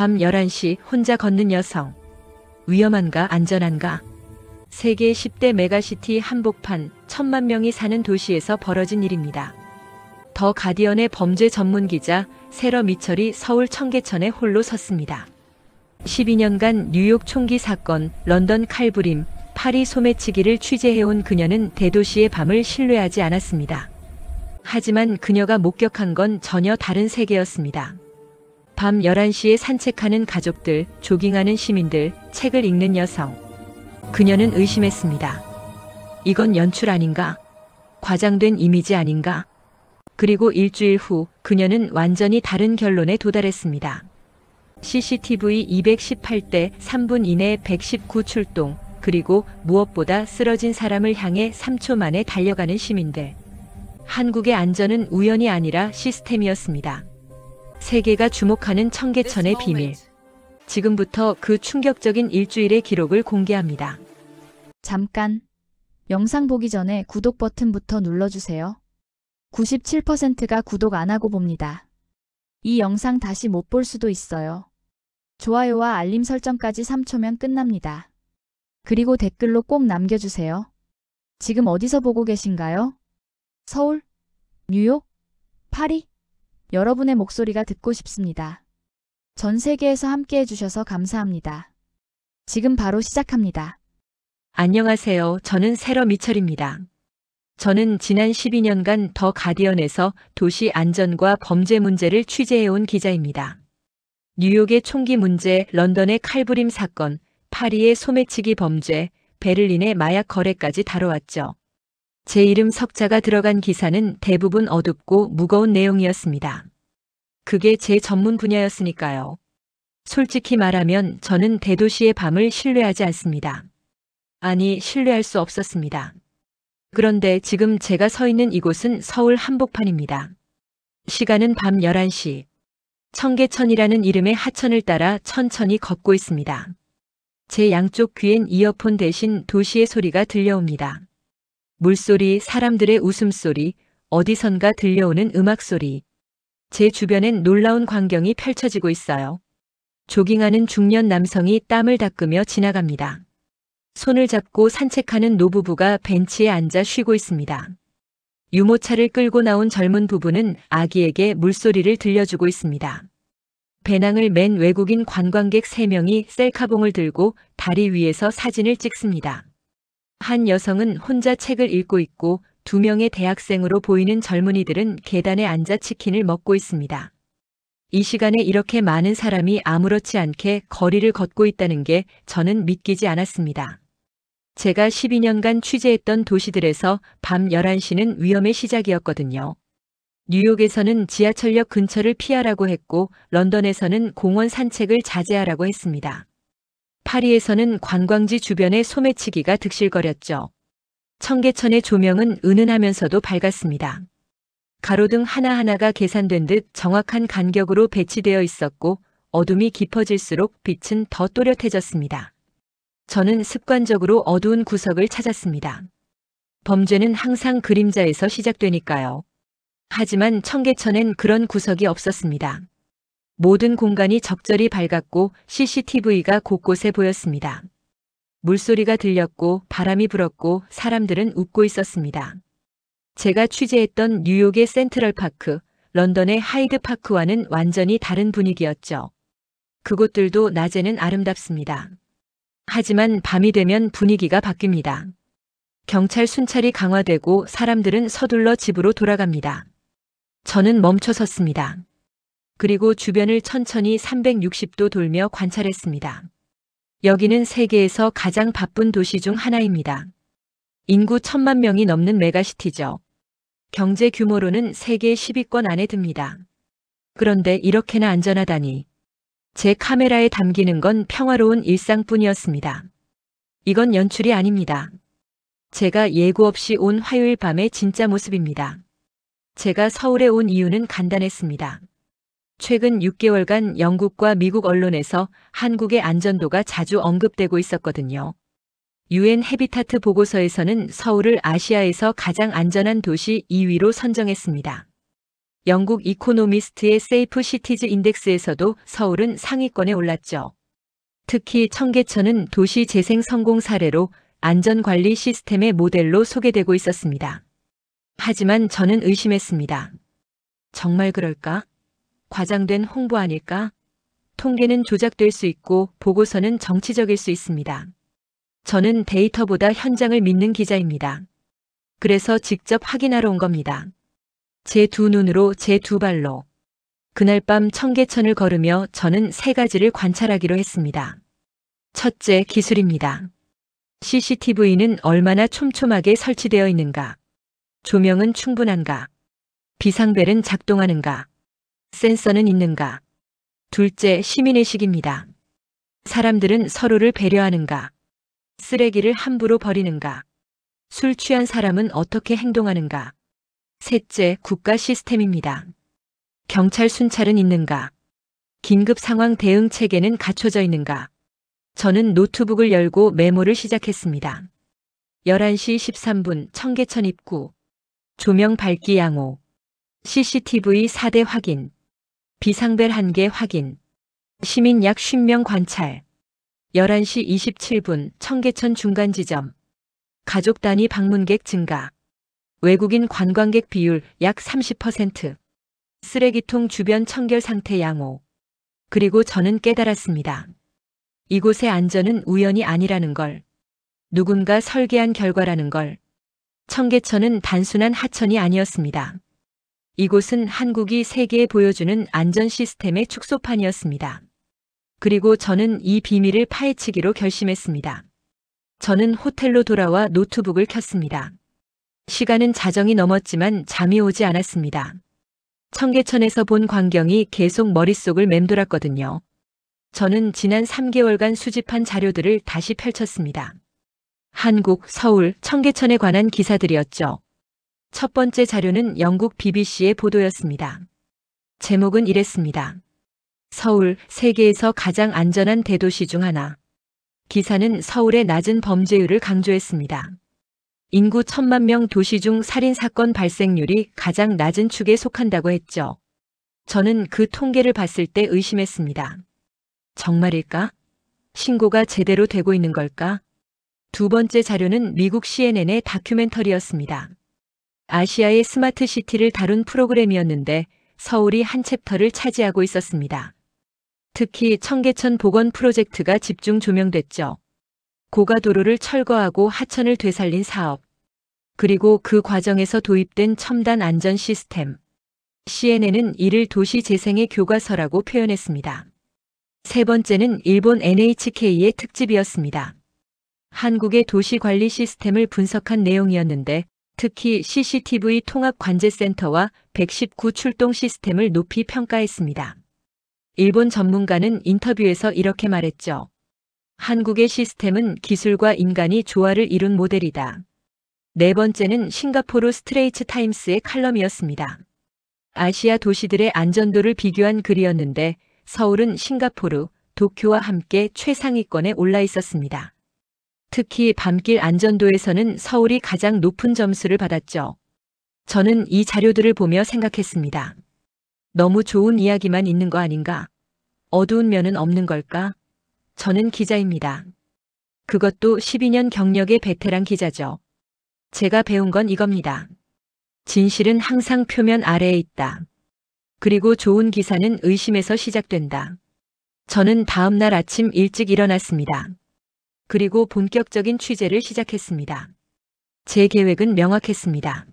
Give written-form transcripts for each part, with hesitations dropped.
밤 11시 혼자 걷는 여성. 위험한가 안전한가? 세계 10대 메가시티 한복판 1,000만 명이 사는 도시에서 벌어진 일입니다. 더 가디언의 범죄 전문 기자 세러 미철이 서울 청계천에 홀로 섰습니다. 12년간 뉴욕 총기 사건, 런던 칼부림, 파리 소매치기를 취재해온 그녀는 대도시의 밤을 신뢰하지 않았습니다. 하지만 그녀가 목격한 건 전혀 다른 세계였습니다. 밤 11시에 산책하는 가족들, 조깅하는 시민들, 책을 읽는 여성. 그녀는 의심했습니다. 이건 연출 아닌가? 과장된 이미지 아닌가? 그리고 일주일 후 그녀는 완전히 다른 결론에 도달했습니다. CCTV 218대 3분 이내 119 출동, 그리고 무엇보다 쓰러진 사람을 향해 3초 만에 달려가는 시민들. 한국의 안전은 우연이 아니라 시스템이었습니다. 세계가 주목하는 청계천의 비밀. 지금부터 그 충격적인 일주일의 기록을 공개합니다. 잠깐. 영상 보기 전에 구독 버튼부터 눌러주세요. 97%가 구독 안 하고 봅니다. 이 영상 다시 못 볼 수도 있어요. 좋아요와 알림 설정까지 3초면 끝납니다. 그리고 댓글로 꼭 남겨주세요. 지금 어디서 보고 계신가요? 서울? 뉴욕? 파리? 여러분의 목소리가 듣고 싶습니다. 전 세계에서 함께 해주셔서 감사합니다. 지금 바로 시작합니다. 안녕하세요. 저는 세러 미철입니다. 저는 지난 12년간 더 가디언에서 도시 안전과 범죄 문제를 취재해온 기자입니다. 뉴욕의 총기 문제, 런던의 칼부림 사건, 파리의 소매치기 범죄, 베를린의 마약 거래까지 다뤄왔죠. 제 이름 석자가 들어간 기사는 대부분 어둡고 무거운 내용이었습니다. 그게 제 전문 분야였으니까요. 솔직히 말하면 저는 대도시의 밤을 신뢰하지 않습니다. 아니, 신뢰할 수 없었습니다. 그런데 지금 제가 서 있는 이곳은 서울 한복판입니다. 시간은 밤 11시. 청계천이라는 이름의 하천을 따라 천천히 걷고 있습니다. 제 양쪽 귀엔 이어폰 대신 도시의 소리가 들려옵니다. 물소리, 사람들의 웃음소리, 어디선가 들려오는 음악소리. 제 주변엔 놀라운 광경이 펼쳐지고 있어요. 조깅하는 중년 남성이 땀을 닦으며 지나갑니다. 손을 잡고 산책하는 노부부가 벤치에 앉아 쉬고 있습니다. 유모차를 끌고 나온 젊은 부부는 아기에게 물소리를 들려주고 있습니다. 배낭을 맨 외국인 관광객 3명이 셀카봉을 들고 다리 위에서 사진을 찍습니다. 한 여성은 혼자 책을 읽고 있고 2명의 대학생으로 보이는 젊은이들은 계단에 앉아 치킨을 먹고 있습니다. 이 시간에 이렇게 많은 사람이 아무렇지 않게 거리를 걷고 있다는 게 저는 믿기지 않았습니다. 제가 12년간 취재했던 도시들에서 밤 11시는 위험의 시작이었거든요. 뉴욕에서는 지하철역 근처를 피하라고 했고 런던에서는 공원 산책을 자제하라고 했습니다. 파리에서는 관광지 주변의 소매치기가 득실거렸죠. 청계천의 조명은 은은하면서도 밝았습니다. 가로등 하나하나가 계산된 듯 정확한 간격으로 배치되어 있었고 어둠이 깊어질수록 빛은 더 또렷해졌습니다. 저는 습관적으로 어두운 구석을 찾았습니다. 범죄는 항상 그림자에서 시작되니까요. 하지만 청계천엔 그런 구석이 없었습니다. 모든 공간이 적절히 밝았고 CCTV가 곳곳에 보였습니다. 물소리가 들렸고 바람이 불었고 사람들은 웃고 있었습니다. 제가 취재했던 뉴욕의 센트럴파크, 런던의 하이드파크와는 완전히 다른 분위기였죠. 그곳들도 낮에는 아름답습니다. 하지만 밤이 되면 분위기가 바뀝니다. 경찰 순찰이 강화되고 사람들은 서둘러 집으로 돌아갑니다. 저는 멈춰 섰습니다. 그리고 주변을 천천히 360도 돌며 관찰했습니다. 여기는 세계에서 가장 바쁜 도시 중 하나입니다. 인구 1,000만 명이 넘는 메가시티죠. 경제 규모로는 세계 10위권 안에 듭니다. 그런데 이렇게나 안전하다니. 제 카메라에 담기는 건 평화로운 일상뿐이었습니다. 이건 연출이 아닙니다. 제가 예고 없이 온 화요일 밤의 진짜 모습입니다. 제가 서울에 온 이유는 간단했습니다. 최근 6개월간 영국과 미국 언론에서 한국의 안전도가 자주 언급되고 있었거든요. UN 해비타트 보고서에서는 서울을 아시아에서 가장 안전한 도시 2위로 선정했습니다. 영국 이코노미스트의 세이프 시티즈 인덱스에서도 서울은 상위권에 올랐죠. 특히 청계천은 도시 재생 성공 사례로 안전관리 시스템의 모델로 소개되고 있었습니다. 하지만 저는 의심했습니다. 정말 그럴까? 과장된 홍보 아닐까? 통계는 조작될 수 있고 보고서는 정치적일 수 있습니다. 저는 데이터보다 현장을 믿는 기자입니다. 그래서 직접 확인하러 온 겁니다. 제 두 눈으로, 제 두 발로. 그날 밤 청계천을 걸으며 저는 세 가지를 관찰하기로 했습니다. 첫째, 기술입니다. CCTV는 얼마나 촘촘하게 설치되어 있는가? 조명은 충분한가? 비상벨은 작동하는가? 센서는 있는가? 둘째, 시민의식입니다. 사람들은 서로를 배려하는가? 쓰레기를 함부로 버리는가? 술 취한 사람은 어떻게 행동하는가? 셋째, 국가 시스템입니다. 경찰 순찰은 있는가? 긴급 상황 대응 체계는 갖춰져 있는가? 저는 노트북을 열고 메모를 시작했습니다. 11시 13분 청계천 입구. 조명 밝기 양호. CCTV 4대 확인. 비상벨 1개 확인. 시민 약 50명 관찰. 11시 27분 청계천 중간 지점. 가족 단위 방문객 증가. 외국인 관광객 비율 약 30%. 쓰레기통 주변 청결 상태 양호. 그리고 저는 깨달았습니다. 이곳의 안전은 우연이 아니라는 걸. 누군가 설계한 결과라는 걸. 청계천은 단순한 하천이 아니었습니다. 이곳은 한국이 세계에 보여주는 안전 시스템의 축소판이었습니다. 그리고 저는 이 비밀을 파헤치기로 결심했습니다. 저는 호텔로 돌아와 노트북을 켰습니다. 시간은 자정이 넘었지만 잠이 오지 않았습니다. 청계천에서 본 광경이 계속 머릿속을 맴돌았거든요. 저는 지난 3개월간 수집한 자료들을 다시 펼쳤습니다. 한국, 서울, 청계천에 관한 기사들이었죠. 첫 번째 자료는 영국 BBC의 보도였습니다. 제목은 이랬습니다. 서울, 세계에서 가장 안전한 대도시 중 하나. 기사는 서울의 낮은 범죄율을 강조했습니다. 인구 1000만 명 도시 중 살인사건 발생률이 가장 낮은 축에 속한다고 했죠. 저는 그 통계를 봤을 때 의심했습니다. 정말일까? 신고가 제대로 되고 있는 걸까? 두 번째 자료는 미국 CNN의 다큐멘터리였습니다. 아시아의 스마트 시티를 다룬 프로그램이었는데 서울이 한 챕터를 차지하고 있었습니다. 특히 청계천 복원 프로젝트가 집중 조명됐죠. 고가도로를 철거하고 하천을 되살린 사업. 그리고 그 과정에서 도입된 첨단 안전 시스템. CNN은 이를 도시 재생의 교과서라고 표현했습니다. 세 번째는 일본 NHK의 특집이었습니다. 한국의 도시관리 시스템을 분석한 내용이었는데 특히 CCTV 통합관제센터와 119 출동 시스템을 높이 평가했습니다. 일본 전문가는 인터뷰에서 이렇게 말했죠. 한국의 시스템은 기술과 인간이 조화를 이룬 모델이다. 네 번째는 싱가포르 스트레이트 타임스의 칼럼이었습니다. 아시아 도시들의 안전도를 비교한 글이었는데 서울은 싱가포르, 도쿄와 함께 최상위권에 올라 있었습니다. 특히 밤길 안전도에서는 서울이 가장 높은 점수를 받았죠. 저는 이 자료들을 보며 생각했습니다. 너무 좋은 이야기만 있는 거 아닌가? 어두운 면은 없는 걸까? 저는 기자입니다. 그것도 12년 경력의 베테랑 기자죠. 제가 배운 건 이겁니다. 진실은 항상 표면 아래에 있다. 그리고 좋은 기사는 의심에서 시작된다. 저는 다음 날 아침 일찍 일어났습니다. 그리고 본격적인 취재를 시작했습니다. 제 계획은 명확했습니다.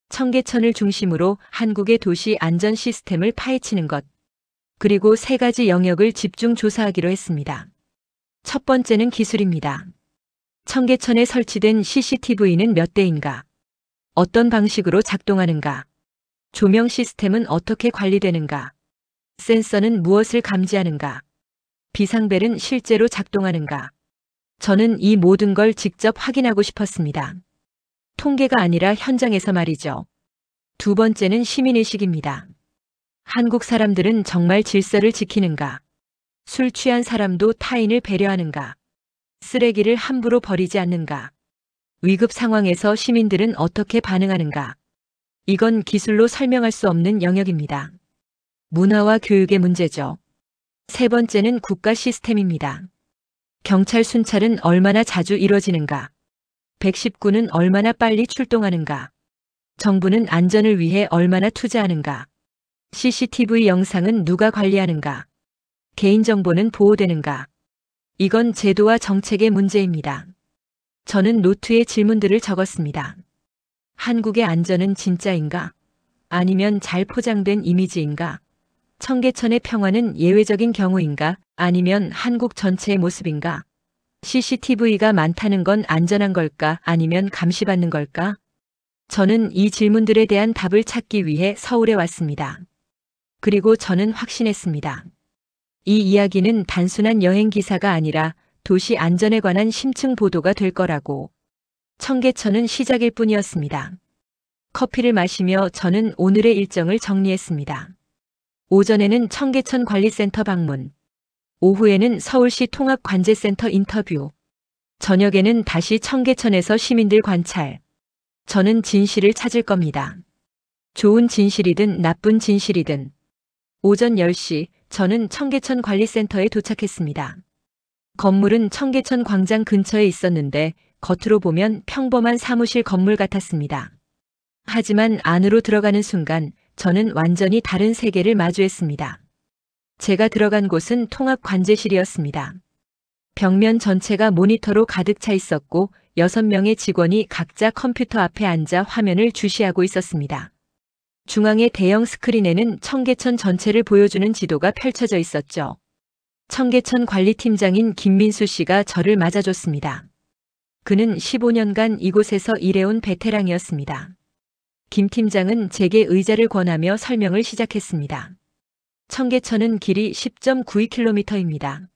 청계천을 중심으로 한국의 도시 안전 시스템을 파헤치는 것. 그리고 세 가지 영역을 집중 조사하기로 했습니다. 첫 번째는 기술입니다. 청계천에 설치된 CCTV는 몇 대인가? 어떤 방식으로 작동하는가? 조명 시스템은 어떻게 관리되는가? 센서는 무엇을 감지하는가? 비상벨은 실제로 작동하는가? 저는 이 모든 걸 직접 확인하고 싶었습니다. 통계가 아니라 현장에서 말이죠. 두 번째는 시민의식입니다. 한국 사람들은 정말 질서를 지키는가? 술 취한 사람도 타인을 배려하는가? 쓰레기를 함부로 버리지 않는가? 위급 상황에서 시민들은 어떻게 반응하는가? 이건 기술로 설명할 수 없는 영역입니다. 문화와 교육의 문제죠. 세 번째는 국가 시스템입니다. 경찰 순찰은 얼마나 자주 이뤄지는가? 119는 얼마나 빨리 출동하는가? 정부는 안전을 위해 얼마나 투자하는가? CCTV 영상은 누가 관리하는가? 개인정보는 보호되는가? 이건 제도와 정책의 문제입니다. 저는 노트에 질문들을 적었습니다. 한국의 안전은 진짜인가? 아니면 잘 포장된 이미지인가? 청계천의 평화는 예외적인 경우인가? 아니면 한국 전체의 모습인가? CCTV가 많다는 건 안전한 걸까? 아니면 감시받는 걸까? 저는 이 질문들에 대한 답을 찾기 위해 서울에 왔습니다. 그리고 저는 확신했습니다. 이 이야기는 단순한 여행 기사가 아니라 도시 안전에 관한 심층 보도가 될 거라고. 청계천은 시작일 뿐이었습니다. 커피를 마시며 저는 오늘의 일정을 정리했습니다. 오전에는 청계천 관리센터 방문, 오후에는 서울시 통합관제센터 인터뷰, 저녁에는 다시 청계천에서 시민들 관찰. 저는 진실을 찾을 겁니다. 좋은 진실이든 나쁜 진실이든. 오전 10시 저는 청계천 관리센터에 도착했습니다. 건물은 청계천 광장 근처에 있었는데 겉으로 보면 평범한 사무실 건물 같았습니다. 하지만 안으로 들어가는 순간 저는 완전히 다른 세계를 마주했습니다. 제가 들어간 곳은 통합관제실이었습니다. 벽면 전체가 모니터로 가득 차 있었고 6명의 직원이 각자 컴퓨터 앞에 앉아 화면을 주시하고 있었습니다. 중앙의 대형 스크린에는 청계천 전체를 보여주는 지도가 펼쳐져 있었죠. 청계천 관리팀장인 김민수 씨가 저를 맞아줬습니다. 그는 15년간 이곳에서 일해온 베테랑이었습니다. 김 팀장은 제게 의자를 권하며 설명을 시작했습니다. 청계천은 길이 10.92km입니다.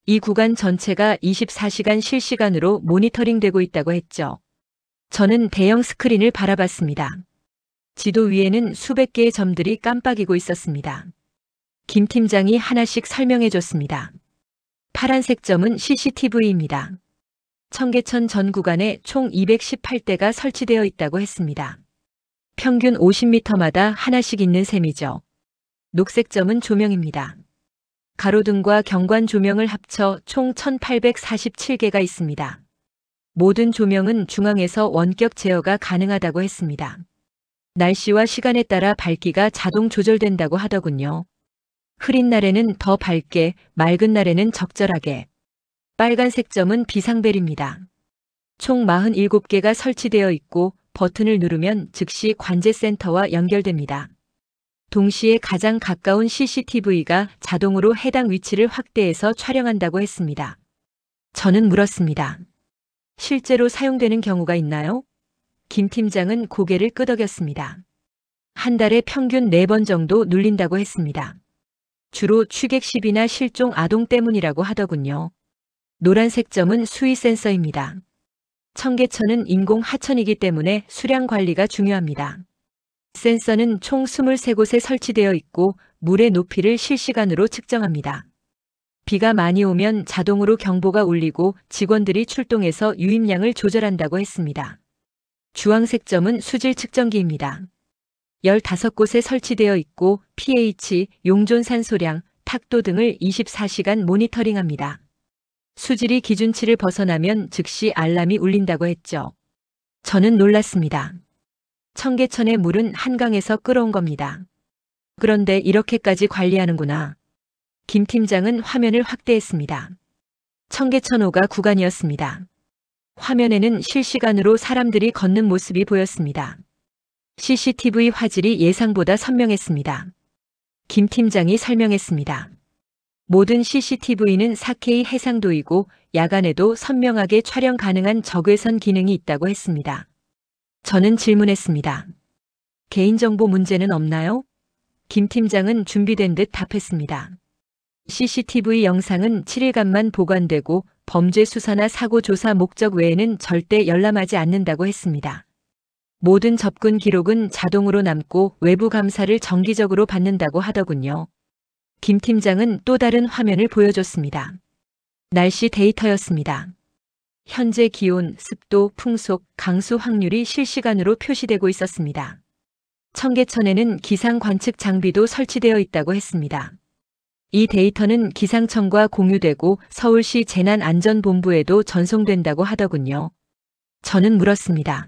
이 구간 전체가 24시간 실시간으로 모니터링되고 있다고 했죠. 저는 대형 스크린을 바라봤습니다. 지도 위에는 수백 개의 점들이 깜빡이고 있었습니다. 김 팀장이 하나씩 설명해 줬습니다. 파란색 점은 CCTV입니다. 청계천 전 구간에 총 218대가 설치되어 있다고 했습니다. 평균 50m마다 하나씩 있는 셈이죠. 녹색 점은 조명입니다. 가로등과 경관 조명을 합쳐 총 1847개가 있습니다. 모든 조명은 중앙에서 원격 제어가 가능하다고 했습니다. 날씨와 시간에 따라 밝기가 자동 조절된다고 하더군요. 흐린 날에는 더 밝게, 맑은 날에는 적절하게. 빨간색 점은 비상벨입니다. 총 47개가 설치되어 있고 버튼을 누르면 즉시 관제센터와 연결됩니다. 동시에 가장 가까운 CCTV가 자동으로 해당 위치를 확대해서 촬영한다고 했습니다. 저는 물었습니다. 실제로 사용되는 경우가 있나요? 김 팀장은 고개를 끄덕였습니다. 한 달에 평균 4번 정도 눌린다고 했습니다. 주로 취객 시비나 실종 아동 때문이라고 하더군요. 노란색 점은 수위 센서입니다. 청계천은 인공 하천이기 때문에 수량 관리가 중요합니다. 센서는 총 23곳에 설치되어 있고 물의 높이를 실시간으로 측정합니다. 비가 많이 오면 자동으로 경보가 울리고 직원들이 출동해서 유입량을 조절한다고 했습니다. 주황색 점은 수질 측정기입니다. 15곳에 설치되어 있고 pH, 용존 산소량, 탁도 등을 24시간 모니터링합니다. 수질이 기준치를 벗어나면 즉시 알람이 울린다고 했죠. 저는 놀랐습니다. 청계천의 물은 한강에서 끌어온 겁니다. 그런데 이렇게까지 관리하는구나. 김 팀장은 화면을 확대했습니다. 청계천5가 구간이었습니다. 화면에는 실시간으로 사람들이 걷는 모습이 보였습니다. CCTV 화질이 예상보다 선명했습니다. 김 팀장이 설명했습니다. 모든 CCTV는 4K 해상도이고 야간에도 선명하게 촬영 가능한 적외선 기능이 있다고 했습니다. 저는 질문했습니다. 개인정보 문제는 없나요? 김 팀장은 준비된 듯 답했습니다. CCTV 영상은 7일간만 보관되고 범죄 수사나 사고 조사 목적 외에는 절대 열람하지 않는다고 했습니다. 모든 접근 기록은 자동으로 남고 외부 감사를 정기적으로 받는다고 하더군요. 김 팀장은 또 다른 화면을 보여줬습니다. 날씨 데이터였습니다. 현재 기온, 습도, 풍속, 강수 확률이 실시간으로 표시되고 있었습니다. 청계천에는 기상 관측 장비도 설치되어 있다고 했습니다. 이 데이터는 기상청과 공유되고 서울시 재난안전본부에도 전송된다고 하더군요. 저는 물었습니다.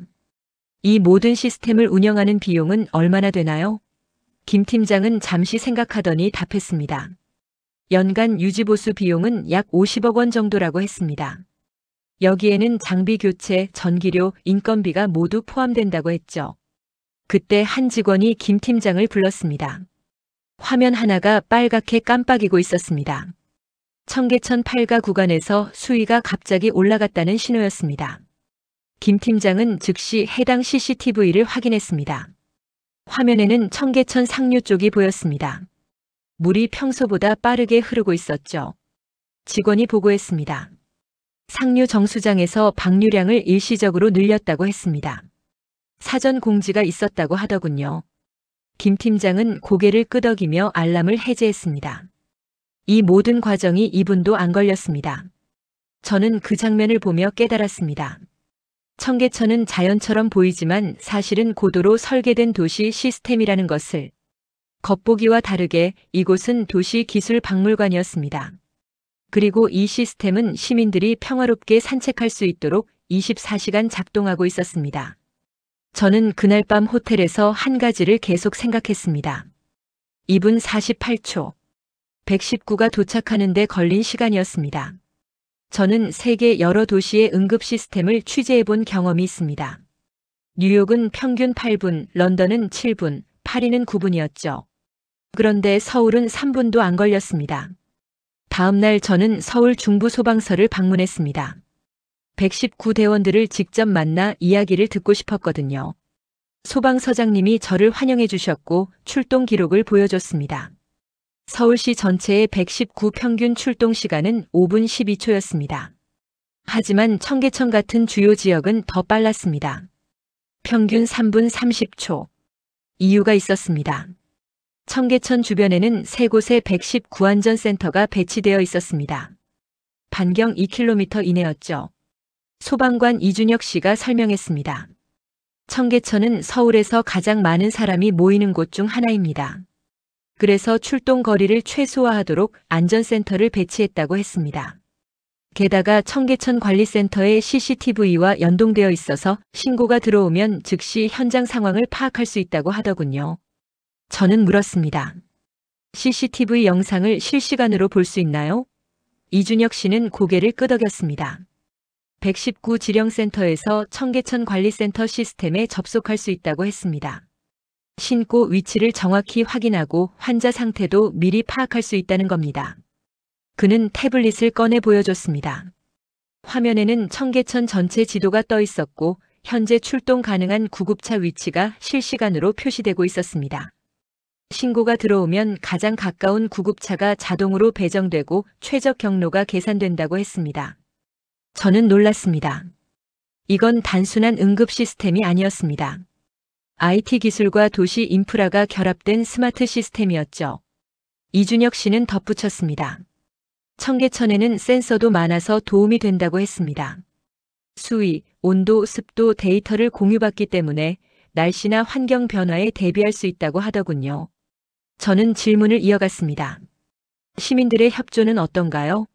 이 모든 시스템을 운영하는 비용은 얼마나 되나요? 김 팀장은 잠시 생각하더니 답했습니다. 연간 유지보수 비용은 약 50억 원 정도라고 했습니다. 여기에는 장비 교체, 전기료, 인건비가 모두 포함된다고 했죠. 그때 한 직원이 김 팀장을 불렀습니다. 화면 하나가 빨갛게 깜빡이고 있었습니다. 청계천 8가 구간에서 수위가 갑자기 올라갔다는 신호였습니다. 김 팀장은 즉시 해당 CCTV를 확인했습니다. 화면에는 청계천 상류 쪽이 보였습니다. 물이 평소보다 빠르게 흐르고 있었죠. 직원이 보고했습니다. 상류 정수장에서 방류량을 일시적으로 늘렸다고 했습니다. 사전 공지가 있었다고 하더군요. 김 팀장은 고개를 끄덕이며 알람을 해제했습니다. 이 모든 과정이 2분도 안 걸렸습니다. 저는 그 장면을 보며 깨달았습니다. 청계천은 자연처럼 보이지만 사실은 고도로 설계된 도시 시스템이라는 것을. 겉보기와 다르게 이곳은 도시기술박물관이었습니다. 그리고 이 시스템은 시민들이 평화롭게 산책할 수 있도록 24시간 작동하고 있었습니다. 저는 그날 밤 호텔에서 한 가지를 계속 생각했습니다. 2분 48초. 119가 도착하는 데 걸린 시간이었습니다. 저는 세계 여러 도시의 응급 시스템을 취재해 본 경험이 있습니다. 뉴욕은 평균 8분, 런던은 7분, 파리는 9분이었죠. 그런데 서울은 3분도 안 걸렸습니다. 다음 날 저는 서울 중부소방서를 방문했습니다. 119 대원들을 직접 만나 이야기를 듣고 싶었거든요. 소방서장님이 저를 환영해 주셨고 출동 기록을 보여줬습니다. 서울시 전체의 119 평균 출동 시간은 5분 12초였습니다. 하지만 청계천 같은 주요 지역은 더 빨랐습니다. 평균 3분 30초. 이유가 있었습니다. 청계천 주변에는 세 곳의 119 안전센터가 배치되어 있었습니다. 반경 2km 이내였죠. 소방관 이준혁 씨가 설명했습니다. 청계천은 서울에서 가장 많은 사람이 모이는 곳 중 하나입니다. 그래서 출동 거리를 최소화하도록 안전센터를 배치했다고 했습니다. 게다가 청계천 관리센터의 CCTV와 연동되어 있어서 신고가 들어오면 즉시 현장 상황을 파악할 수 있다고 하더군요. 저는 물었습니다. CCTV 영상을 실시간으로 볼 수 있나요? 이준혁 씨는 고개를 끄덕였습니다. 119 지령센터에서 청계천 관리센터 시스템에 접속할 수 있다고 했습니다. 신고 위치를 정확히 확인하고 환자 상태도 미리 파악할 수 있다는 겁니다. 그는 태블릿을 꺼내 보여줬습니다. 화면에는 청계천 전체 지도가 떠 있었고 현재 출동 가능한 구급차 위치가 실시간으로 표시되고 있었습니다. 신고가 들어오면 가장 가까운 구급차가 자동으로 배정되고 최적 경로가 계산된다고 했습니다. 저는 놀랐습니다. 이건 단순한 응급 시스템이 아니었습니다. IT 기술과 도시 인프라가 결합된 스마트 시스템이었죠. 이준혁 씨는 덧붙였습니다. 청계천에는 센서도 많아서 도움이 된다고 했습니다. 수위, 온도, 습도 데이터를 공유받기 때문에 날씨나 환경 변화에 대비할 수 있다고 하더군요. 저는 질문을 이어갔습니다. 시민들의 협조는 어떤가요?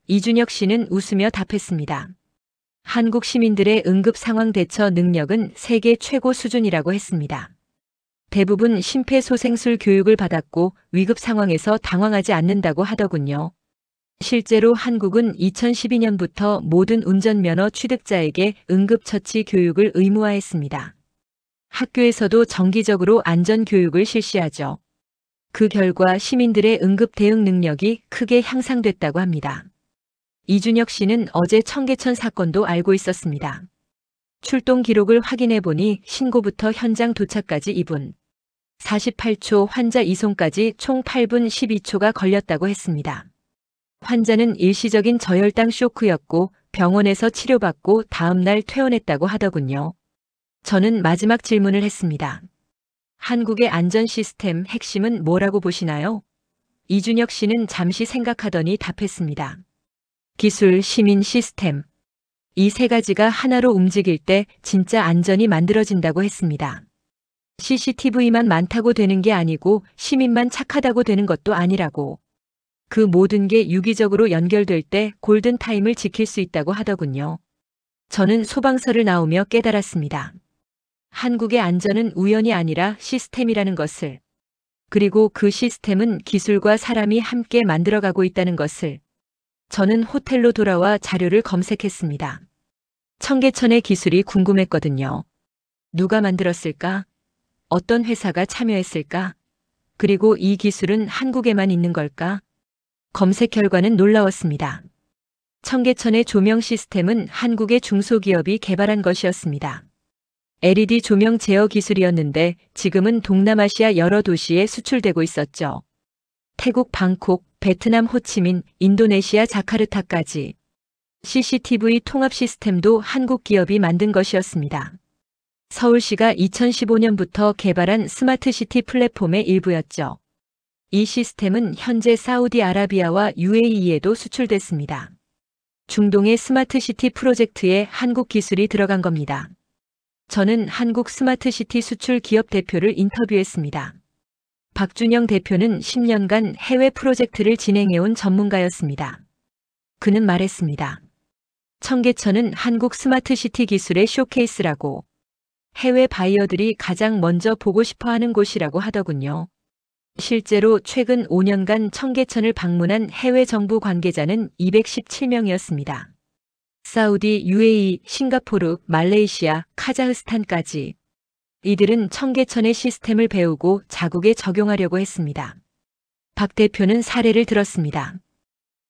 이준혁 씨는 웃으며 답했습니다. 한국 시민들의 응급 상황 대처 능력은 세계 최고 수준이라고 했습니다. 대부분 심폐소생술 교육을 받았고 위급 상황에서 당황하지 않는다고 하더군요. 실제로 한국은 2012년부터 모든 운전면허 취득자에게 응급처치 교육을 의무화했습니다. 학교에서도 정기적으로 안전교육을 실시하죠. 그 결과 시민들의 응급 대응 능력이 크게 향상됐다고 합니다. 이준혁 씨는 어제 청계천 사건도 알고 있었습니다. 출동 기록을 확인해 보니 신고부터 현장 도착까지 2분 48초, 환자 이송까지 총 8분 12초가 걸렸다고 했습니다. 환자는 일시적인 저혈당 쇼크였고 병원에서 치료받고 다음 날 퇴원했다고 하더군요. 저는 마지막 질문을 했습니다. 한국의 안전 시스템 핵심은 뭐라고 보시나요? 이준혁 씨는 잠시 생각하더니 답했습니다. 기술, 시민, 시스템. 이 세 가지가 하나로 움직일 때 진짜 안전이 만들어진다고 했습니다. CCTV만 많다고 되는 게 아니고 시민만 착하다고 되는 것도 아니라고. 그 모든 게 유기적으로 연결될 때 골든타임을 지킬 수 있다고 하더군요. 저는 소방서를 나오며 깨달았습니다. 한국의 안전은 우연이 아니라 시스템이라는 것을. 그리고 그 시스템은 기술과 사람이 함께 만들어가고 있다는 것을. 저는 호텔로 돌아와 자료를 검색했습니다. 청계천의 기술이 궁금했거든요. 누가 만들었을까? 어떤 회사가 참여했을까? 그리고 이 기술은 한국에만 있는 걸까? 검색 결과는 놀라웠습니다. 청계천의 조명 시스템은 한국의 중소기업이 개발한 것이었습니다. LED 조명 제어 기술이었는데 지금은 동남아시아 여러 도시에 수출되고 있었죠. 태국 방콕, 베트남 호치민, 인도네시아 자카르타까지. CCTV 통합 시스템도 한국 기업이 만든 것이었습니다. 서울시가 2015년부터 개발한 스마트시티 플랫폼의 일부였죠. 이 시스템은 현재 사우디아라비아와 UAE에도 수출됐습니다. 중동의 스마트시티 프로젝트에 한국 기술이 들어간 겁니다. 저는 한국 스마트시티 수출 기업 대표를 인터뷰했습니다. 박준영 대표는 10년간 해외 프로젝트를 진행해온 전문가였습니다. 그는 말했습니다. 청계천은 한국 스마트시티 기술의 쇼케이스라고. 해외 바이어들이 가장 먼저 보고 싶어하는 곳이라고 하더군요. 실제로 최근 5년간 청계천을 방문한 해외 정부 관계자는 217명이었습니다. 사우디, UAE, 싱가포르, 말레이시아, 카자흐스탄까지. 이들은 청계천의 시스템을 배우고 자국에 적용하려고 했습니다. 박 대표는 사례를 들었습니다.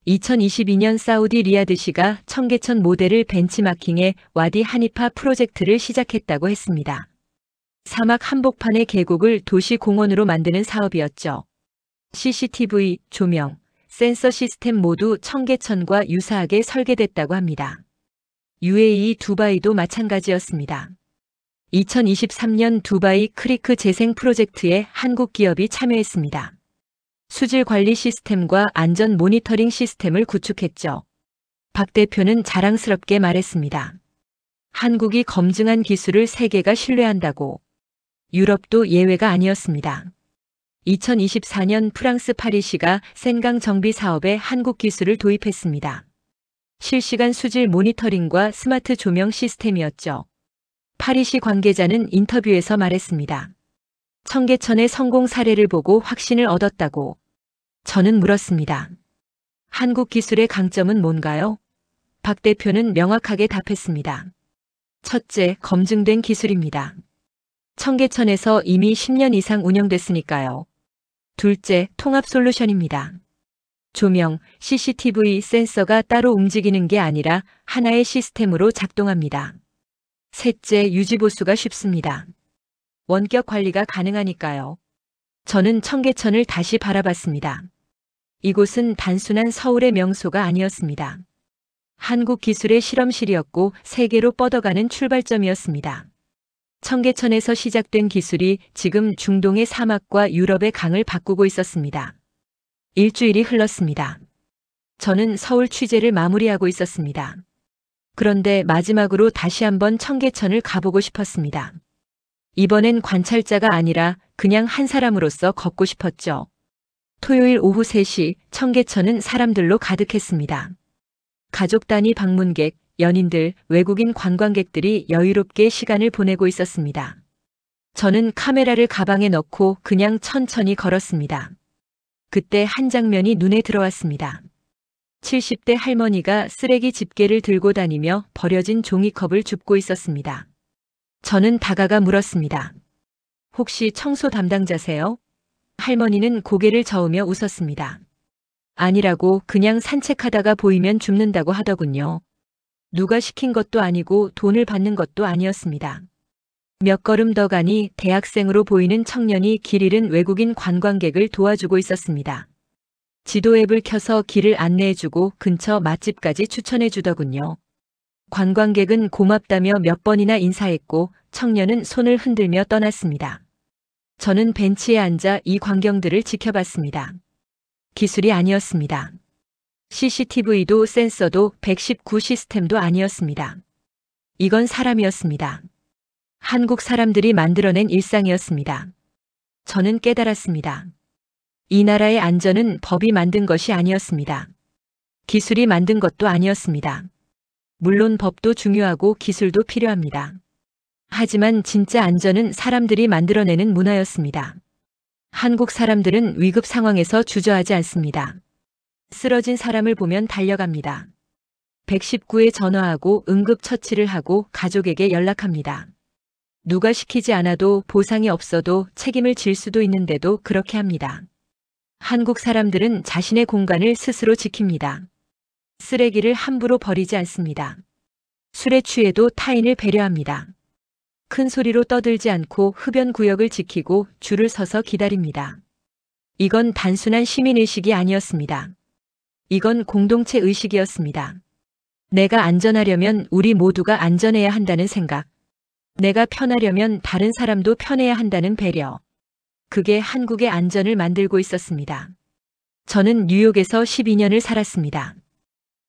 2022년 사우디 리야드시가 청계천 모델을 벤치마킹해 와디 하니파 프로젝트를 시작했다고 했습니다. 사막 한복판의 계곡을 도시 공원으로 만드는 사업이었죠. CCTV, 조명, 센서 시스템 모두 청계천과 유사하게 설계됐다고 합니다. UAE 두바이도 마찬가지였습니다. 2023년 두바이 크리크 재생 프로젝트에 한국 기업이 참여했습니다. 수질 관리 시스템과 안전 모니터링 시스템을 구축했죠. 박 대표는 자랑스럽게 말했습니다. 한국이 검증한 기술을 세계가 신뢰한다고. 유럽도 예외가 아니었습니다. 2024년 프랑스 파리시가 센강 정비 사업에 한국 기술을 도입했습니다. 실시간 수질 모니터링과 스마트 조명 시스템이었죠. 파리시 관계자는 인터뷰에서 말했습니다. 청계천의 성공 사례를 보고 확신을 얻었다고. 저는 물었습니다. 한국 기술의 강점은 뭔가요? 박 대표는 명확하게 답했습니다. 첫째, 검증된 기술입니다. 청계천에서 이미 10년 이상 운영됐으니까요. 둘째, 통합 솔루션입니다. 조명, CCTV 센서가 따로 움직이는 게 아니라 하나의 시스템으로 작동합니다. 셋째, 유지보수가 쉽습니다. 원격 관리가 가능하니까요. 저는 청계천을 다시 바라봤습니다. 이곳은 단순한 서울의 명소가 아니었습니다. 한국 기술의 실험실이었고 세계로 뻗어가는 출발점이었습니다. 청계천에서 시작된 기술이 지금 중동의 사막과 유럽의 강을 바꾸고 있었습니다. 일주일이 흘렀습니다. 저는 서울 취재를 마무리하고 있었습니다. 그런데 마지막으로 다시 한번 청계천을 가보고 싶었습니다. 이번엔 관찰자가 아니라 그냥 한 사람으로서 걷고 싶었죠. 토요일 오후 3시 청계천은 사람들로 가득했습니다. 가족 단위 방문객, 연인들, 외국인 관광객들이 여유롭게 시간을 보내고 있었습니다. 저는 카메라를 가방에 넣고 그냥 천천히 걸었습니다. 그때 한 장면이 눈에 들어왔습니다. 70대 할머니가 쓰레기 집게를 들고 다니며 버려진 종이컵을 줍고 있었습니다. 저는 다가가 물었습니다. 혹시 청소 담당자세요? 할머니는 고개를 저으며 웃었습니다. 아니라고, 그냥 산책하다가 보이면 줍는다고 하더군요. 누가 시킨 것도 아니고 돈을 받는 것도 아니었습니다. 몇 걸음 더 가니 대학생으로 보이는 청년이 길 잃은 외국인 관광객을 도와주고 있었습니다. 지도 앱을 켜서 길을 안내해주고 근처 맛집까지 추천해주더군요. 관광객은 고맙다며 몇 번이나 인사했고 청년은 손을 흔들며 떠났습니다. 저는 벤치에 앉아 이 광경들을 지켜봤습니다. 기술이 아니었습니다. CCTV도 센서도 119 시스템도 아니었습니다. 이건 사람이었습니다. 한국 사람들이 만들어낸 일상이었습니다. 저는 깨달았습니다. 이 나라의 안전은 법이 만든 것이 아니었습니다. 기술이 만든 것도 아니었습니다. 물론 법도 중요하고 기술도 필요합니다. 하지만 진짜 안전은 사람들이 만들어내는 문화였습니다. 한국 사람들은 위급 상황에서 주저하지 않습니다. 쓰러진 사람을 보면 달려갑니다. 119에 전화하고 응급처치를 하고 가족에게 연락합니다. 누가 시키지 않아도 보상이 없어도 책임을 질 수도 있는데도 그렇게 합니다. 한국 사람들은 자신의 공간을 스스로 지킵니다. 쓰레기를 함부로 버리지 않습니다. 술에 취해도 타인을 배려합니다. 큰 소리로 떠들지 않고 흡연 구역을 지키고 줄을 서서 기다립니다. 이건 단순한 시민의식이 아니었습니다. 이건 공동체 의식이었습니다. 내가 안전하려면 우리 모두가 안전해야 한다는 생각. 내가 편하려면 다른 사람도 편해야 한다는 배려. 그게 한국의 안전을 만들고 있었습니다. 저는 뉴욕에서 12년을 살았습니다.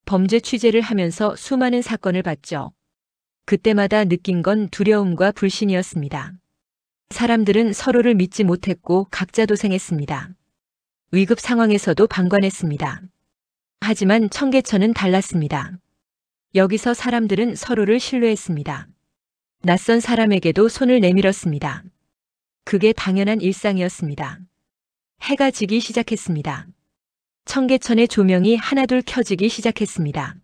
범죄 취재를 하면서 수많은 사건을 봤죠. 그때마다 느낀 건 두려움과 불신이었습니다. 사람들은 서로를 믿지 못했고 각자 도생했습니다. 위급 상황에서도 방관했습니다. 하지만 청계천은 달랐습니다. 여기서 사람들은 서로를 신뢰했습니다. 낯선 사람에게도 손을 내밀었습니다. 그게 당연한 일상이었습니다. 해가 지기 시작했습니다. 청계천의 조명이 하나둘 켜지기 시작했습니다.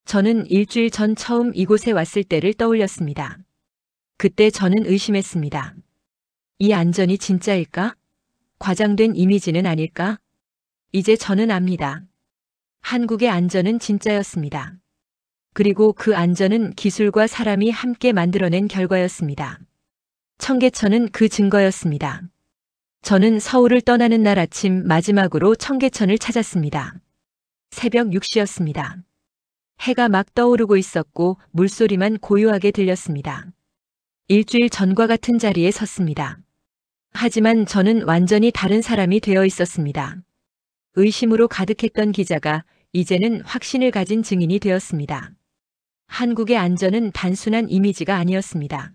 저는 일주일 전 처음 이곳에 왔을 때를 떠올렸습니다. 그때 저는 의심했습니다. 이 안전이 진짜일까? 과장된 이미지는 아닐까? 이제 저는 압니다. 한국의 안전은 진짜였습니다. 그리고 그 안전은 기술과 사람이 함께 만들어낸 결과였습니다. 청계천은 그 증거였습니다. 저는 서울을 떠나는 날 아침 마지막으로 청계천을 찾았습니다. 새벽 6시였습니다. 해가 막 떠오르고 있었고 물소리만 고요하게 들렸습니다. 일주일 전과 같은 자리에 섰습니다. 하지만 저는 완전히 다른 사람이 되어 있었습니다. 의심으로 가득했던 기자가 이제는 확신을 가진 증인이 되었습니다. 한국의 안전은 단순한 이미지가 아니었습니다.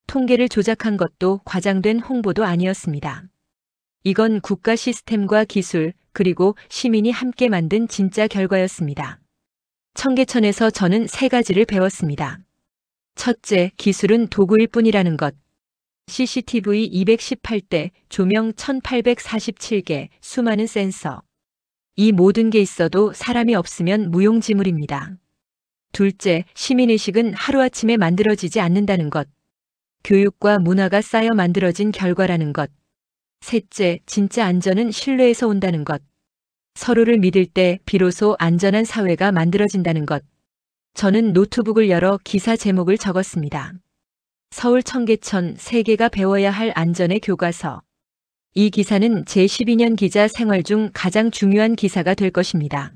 통계를 조작한 것도 과장된 홍보도 아니었습니다. 이건 국가 시스템과 기술, 그리고 시민이 함께 만든 진짜 결과였습니다. 청계천에서 저는 3가지를 배웠습니다. 첫째, 기술은 도구일 뿐이라는 것. CCTV 218대, 조명 1847개, 수많은 센서. 이 모든 게 있어도 사람이 없으면 무용지물입니다. 둘째, 시민의식은 하루아침에 만들어지지 않는다는 것. 교육과 문화가 쌓여 만들어진 결과라는 것. 셋째, 진짜 안전은 신뢰에서 온다는 것. 서로를 믿을 때 비로소 안전한 사회가 만들어진다는 것. 저는 노트북을 열어 기사 제목을 적었습니다. 서울 청계천 세계가 배워야 할 안전의 교과서. 이 기사는 제 12년 기자 생활 중 가장 중요한 기사가 될 것입니다.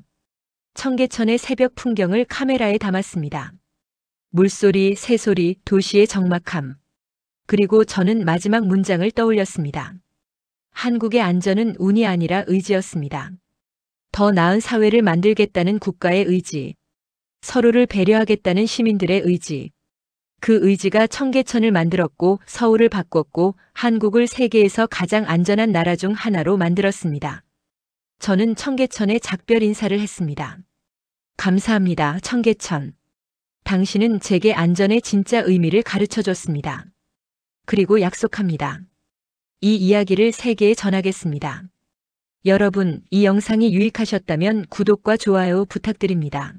청계천의 새벽 풍경을 카메라에 담았습니다. 물소리, 새소리, 도시의 적막함. 그리고 저는 마지막 문장을 떠올렸습니다. 한국의 안전은 운이 아니라 의지였습니다. 더 나은 사회를 만들겠다는 국가의 의지. 서로를 배려하겠다는 시민들의 의지. 그 의지가 청계천을 만들었고 서울을 바꿨고 한국을 세계에서 가장 안전한 나라 중 하나로 만들었습니다. 저는 청계천에 작별 인사를 했습니다. 감사합니다, 청계천. 당신은 제게 안전의 진짜 의미를 가르쳐줬습니다. 그리고 약속합니다. 이 이야기를 세계에 전하겠습니다. 여러분, 이 영상이 유익하셨다면 구독과 좋아요 부탁드립니다.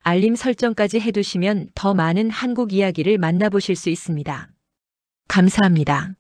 알림 설정까지 해두시면 더 많은 한국 이야기를 만나보실 수 있습니다. 감사합니다.